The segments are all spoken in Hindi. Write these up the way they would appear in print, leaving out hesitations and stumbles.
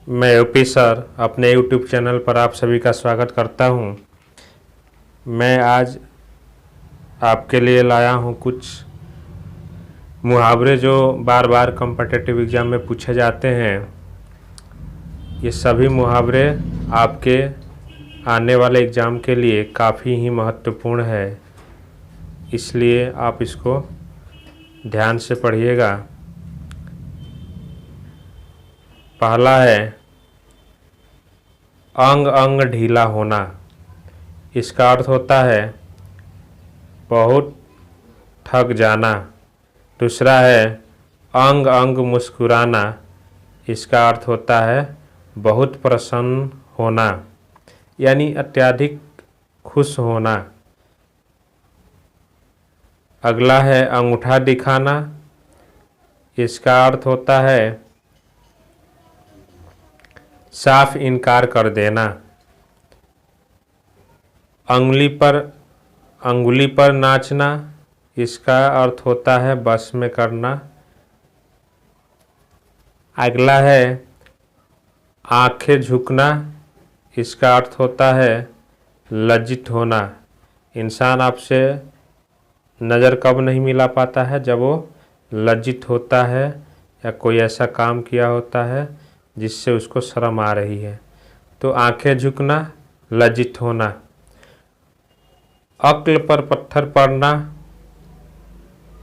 मैं यूपी सर अपने यूट्यूब चैनल पर आप सभी का स्वागत करता हूं। मैं आज आपके लिए लाया हूं कुछ मुहावरे जो बार बार कॉम्पिटिटिव एग्ज़ाम में पूछे जाते हैं। ये सभी मुहावरे आपके आने वाले एग्ज़ाम के लिए काफ़ी ही महत्वपूर्ण है, इसलिए आप इसको ध्यान से पढ़िएगा। पहला है अंग अंग ढीला होना। इसका अर्थ होता है बहुत थक जाना। दूसरा है अंग अंग मुस्कुराना। इसका अर्थ होता है बहुत प्रसन्न होना, यानी अत्यधिक खुश होना। अगला है अंगूठा दिखाना। इसका अर्थ होता है साफ इनकार कर देना। अंगुली पर नाचना। इसका अर्थ होता है बस में करना। अगला है आंखें झुकना। इसका अर्थ होता है लज्जित होना। इंसान आपसे नज़र कब नहीं मिला पाता है, जब वो लज्जित होता है या कोई ऐसा काम किया होता है जिससे उसको शर्म आ रही है। तो आंखें झुकना, लज्जित होना। अक्ल पर पत्थर पड़ना।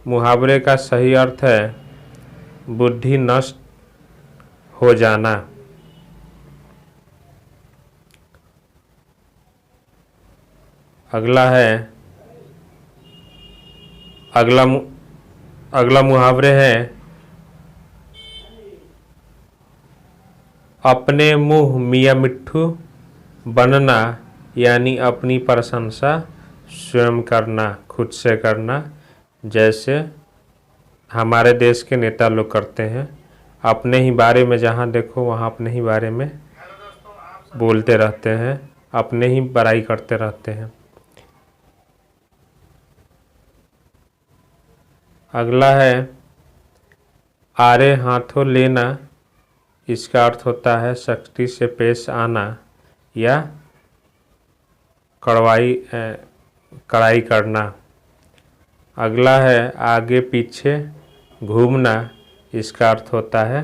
मुहावरे का सही अर्थ है बुद्धि नष्ट हो जाना। अगला मुहावरे है अपने मुंह मियाँ मिट्ठू बनना, यानी अपनी प्रशंसा स्वयं करना, खुद से करना, जैसे हमारे देश के नेता लोग करते हैं। अपने ही बारे में जहाँ देखो वहाँ अपने ही बारे में बोलते रहते हैं, अपने ही बड़ाई करते रहते हैं। अगला है आरे हाथों लेना। इसका अर्थ होता है सख्ती से पेश आना या कड़ाई करना। अगला है आगे पीछे घूमना। इसका अर्थ होता है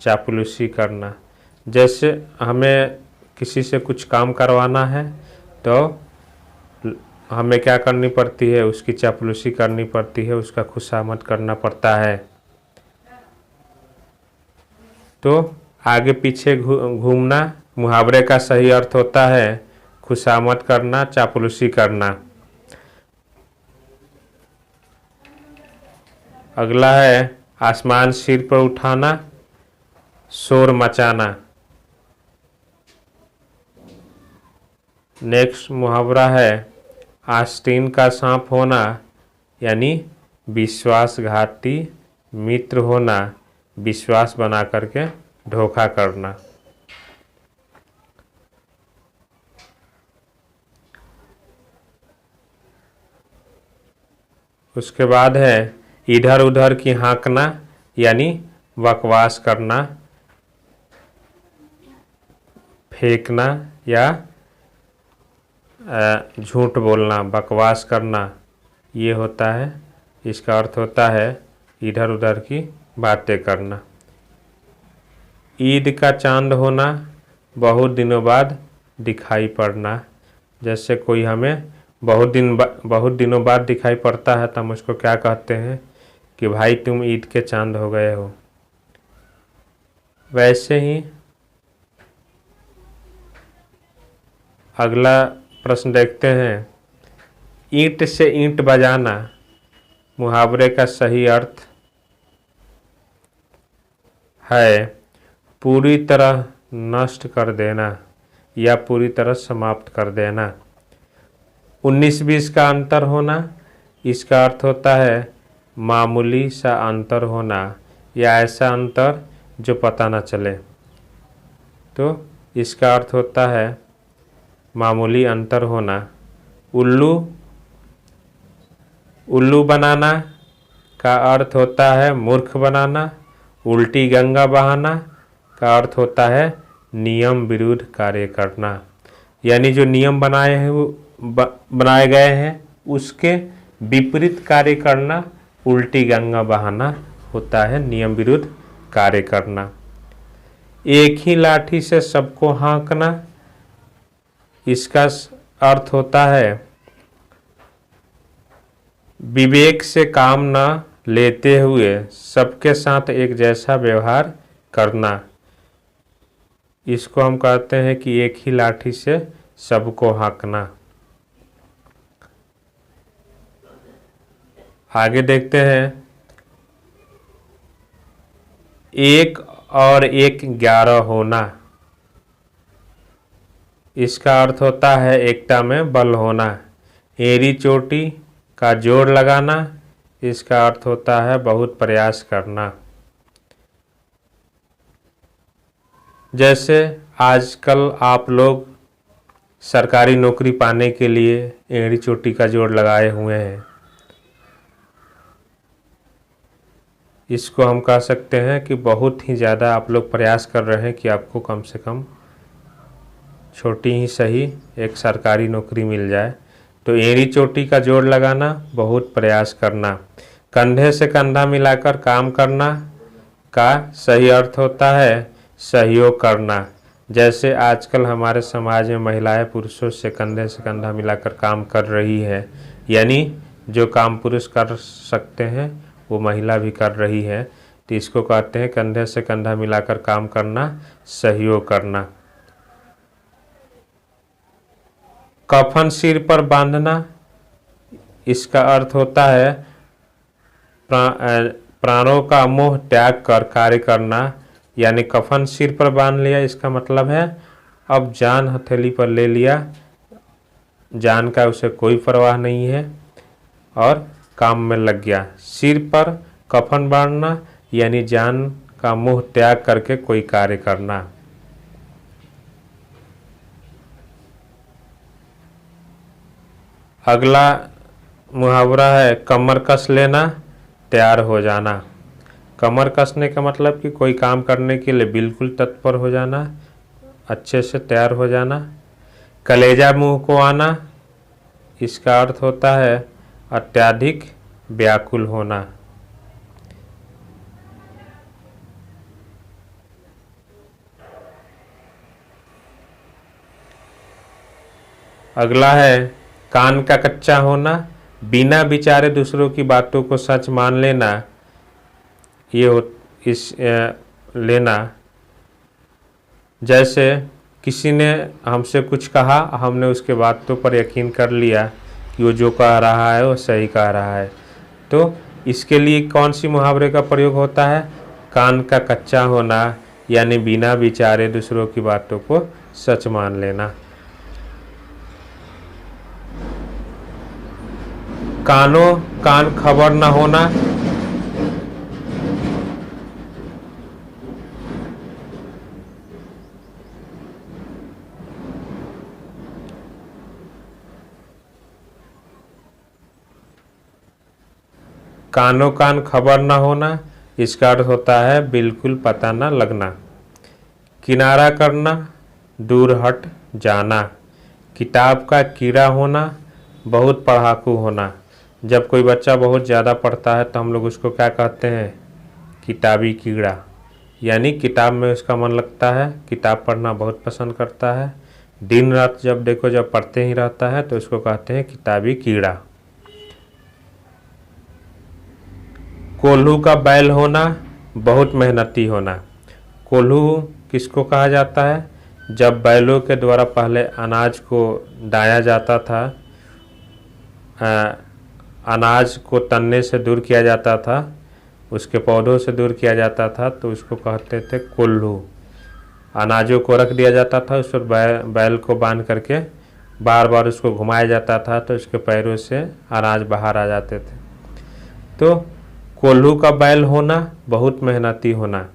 चापलूसी करना। जैसे हमें किसी से कुछ काम करवाना है तो हमें क्या करनी पड़ती है, उसकी चापलूसी करनी पड़ती है, उसका खुशामद करना पड़ता है। तो आगे पीछे घूमना मुहावरे का सही अर्थ होता है खुशामद करना, चापलूसी करना। अगला है आसमान सिर पर उठाना, शोर मचाना। नेक्स्ट मुहावरा है आस्तीन का सांप होना, यानी विश्वासघाती मित्र होना, विश्वास बना करके धोखा करना। उसके बाद है इधर उधर की हाँकना, यानी बकवास करना, फेंकना या झूठ बोलना, बकवास करना, ये होता है। इसका अर्थ होता है इधर उधर की बातें करना। ईद का चांद होना, बहुत दिनों बाद दिखाई पड़ना। जैसे कोई हमें बहुत दिनों बाद दिखाई पड़ता है तो हम उसको क्या कहते हैं कि भाई तुम ईद के चांद हो गए हो। वैसे ही अगला प्रश्न देखते हैं ईंट से ईंट बजाना। मुहावरे का सही अर्थ है पूरी तरह नष्ट कर देना या पूरी तरह समाप्त कर देना। 19-20 का अंतर होना। इसका अर्थ होता है मामूली सा अंतर होना या ऐसा अंतर जो पता न चले। तो इसका अर्थ होता है मामूली अंतर होना। उल्लू बनाना का अर्थ होता है मूर्ख बनाना। उल्टी गंगा बहाना का अर्थ होता है नियम विरुद्ध कार्य करना, यानी जो नियम बनाए हैं वो बनाए गए हैं उसके विपरीत कार्य करना उल्टी गंगा बहाना होता है नियम विरुद्ध कार्य करना। एक ही लाठी से सबको हाँकना, इसका अर्थ होता है विवेक से काम न लेते हुए सबके साथ एक जैसा व्यवहार करना। इसको हम कहते हैं कि एक ही लाठी से सबको हाँकना। आगे देखते हैं, एक और एक 11 होना, इसका अर्थ होता है एकता में बल होना। एड़ी चोटी का जोड़ लगाना, इसका अर्थ होता है बहुत प्रयास करना। जैसे आजकल आप लोग सरकारी नौकरी पाने के लिए एड़ी चोटी का जोड़ लगाए हुए हैं, इसको हम कह सकते हैं कि बहुत ही ज़्यादा आप लोग प्रयास कर रहे हैं कि आपको कम से कम छोटी ही सही एक सरकारी नौकरी मिल जाए। तो एड़ी चोटी का जोड़ लगाना, बहुत प्रयास करना। कंधे से कंधा मिलाकर काम करना का सही अर्थ होता है सहयोग करना। जैसे आजकल हमारे समाज में महिलाएं पुरुषों से कंधा मिलाकर काम कर रही है, यानी जो काम पुरुष कर सकते हैं वो महिला भी कर रही है, तो इसको कहते हैं कंधे से कंधा मिलाकर काम करना, सहयोग करना। कफन सिर पर बांधना, इसका अर्थ होता है प्राणों का मोह त्याग कर कार्य करना, यानी कफन सिर पर बांध लिया, इसका मतलब है अब जान हथेली पर ले लिया, जान का उसे कोई परवाह नहीं है और काम में लग गया। सिर पर कफन बांधना यानी जान का मोह त्याग करके कोई कार्य करना। अगला मुहावरा है कमर कस लेना, तैयार हो जाना। कमर कसने का मतलब कि कोई काम करने के लिए बिल्कुल तत्पर हो जाना, अच्छे से तैयार हो जाना। कलेजा मुंह को आना, इसका अर्थ होता है अत्यधिक व्याकुल होना। अगला है कान का कच्चा होना, बिना विचारे दूसरों की बातों को सच मान लेना। लेना, जैसे किसी ने हमसे कुछ कहा, हमने उसके बातों पर यकीन कर लिया कि वो जो कह रहा है वो सही कह रहा है। तो इसके लिए कौन सी मुहावरे का प्रयोग होता है? कान का कच्चा होना, यानी बिना विचारे दूसरों की बातों को सच मान लेना। कानों कान खबर न होना, कानों कान खबर न होना, इसका अर्थ होता है बिल्कुल पता न लगना। किनारा करना, दूर हट जाना। किताब का कीड़ा होना, बहुत पढ़ाकू होना। जब कोई बच्चा बहुत ज़्यादा पढ़ता है तो हम लोग उसको क्या कहते हैं? किताबी कीड़ा, यानी किताब में उसका मन लगता है, किताब पढ़ना बहुत पसंद करता है, दिन रात जब देखो जब पढ़ते ही रहता है, तो उसको कहते हैं किताबी कीड़ा। कोल्हू का बैल होना, बहुत मेहनती होना। कोल्हू किसको कहा जाता है? जब बैलों के द्वारा पहले अनाज को दाया जाता था, अनाज को तनने से दूर किया जाता था, उसके पौधों से दूर किया जाता था, तो उसको कहते थे कोल्हू। अनाजों को रख दिया जाता था, उस पर बैल को बांध करके बार बार उसको घुमाया जाता था, तो उसके पैरों से अनाज बाहर आ जाते थे। तो कोल्हू का बैल होना, बहुत मेहनती होना।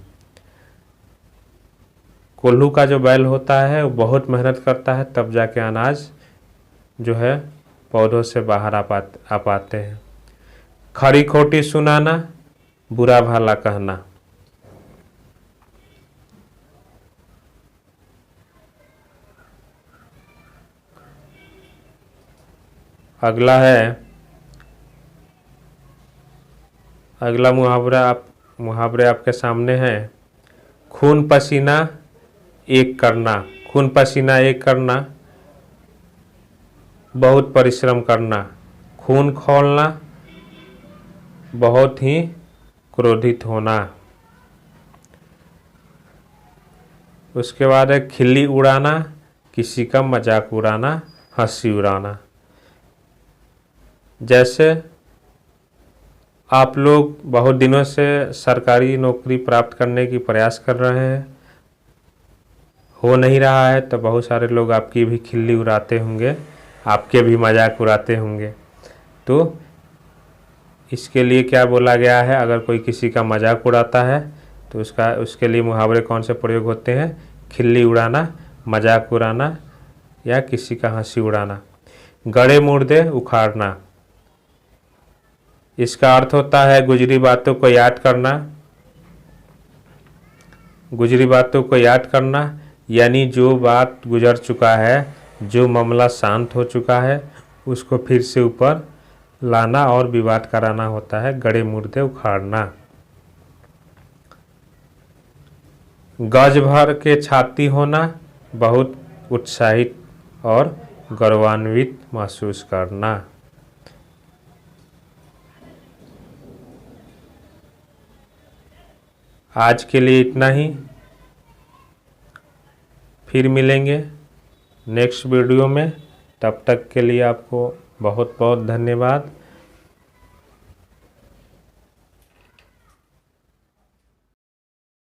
कोल्हू का जो बैल होता है वो बहुत मेहनत करता है, तब जाके अनाज जो है पौधों से बाहर आ पाते हैं। खरी खोटी सुनाना, बुरा भला कहना। अगला मुहावरे आपके सामने हैं। खून पसीना एक करना। खून पसीना एक करना, बहुत परिश्रम करना। खून खौलना, बहुत ही क्रोधित होना। उसके बाद है खिल्ली उड़ाना, किसी का मजाक उड़ाना, हंसी उड़ाना। जैसे आप लोग बहुत दिनों से सरकारी नौकरी प्राप्त करने की प्रयास कर रहे हैं, हो नहीं रहा है, तो बहुत सारे लोग आपकी भी खिल्ली उड़ाते होंगे, आपके भी मजाक उड़ाते होंगे। तो इसके लिए क्या बोला गया है, अगर कोई किसी का मजाक उड़ाता है तो उसके लिए मुहावरे कौन से प्रयोग होते हैं? खिल्ली उड़ाना, मजाक उड़ाना या किसी का हंसी उड़ाना। गड़े मुर्दे उखाड़ना, इसका अर्थ होता है गुजरी बातों को याद करना। गुजरी बातों को याद करना यानी जो बात गुजर चुका है, जो मामला शांत हो चुका है, उसको फिर से ऊपर लाना और विवाद कराना होता है गड़े मुर्दे उखाड़ना। गज भर के छाती होना, बहुत उत्साहित और गौरवान्वित महसूस करना। आज के लिए इतना ही, फिर मिलेंगे नेक्स्ट वीडियो में। तब तक के लिए आपको बहुत बहुत धन्यवाद।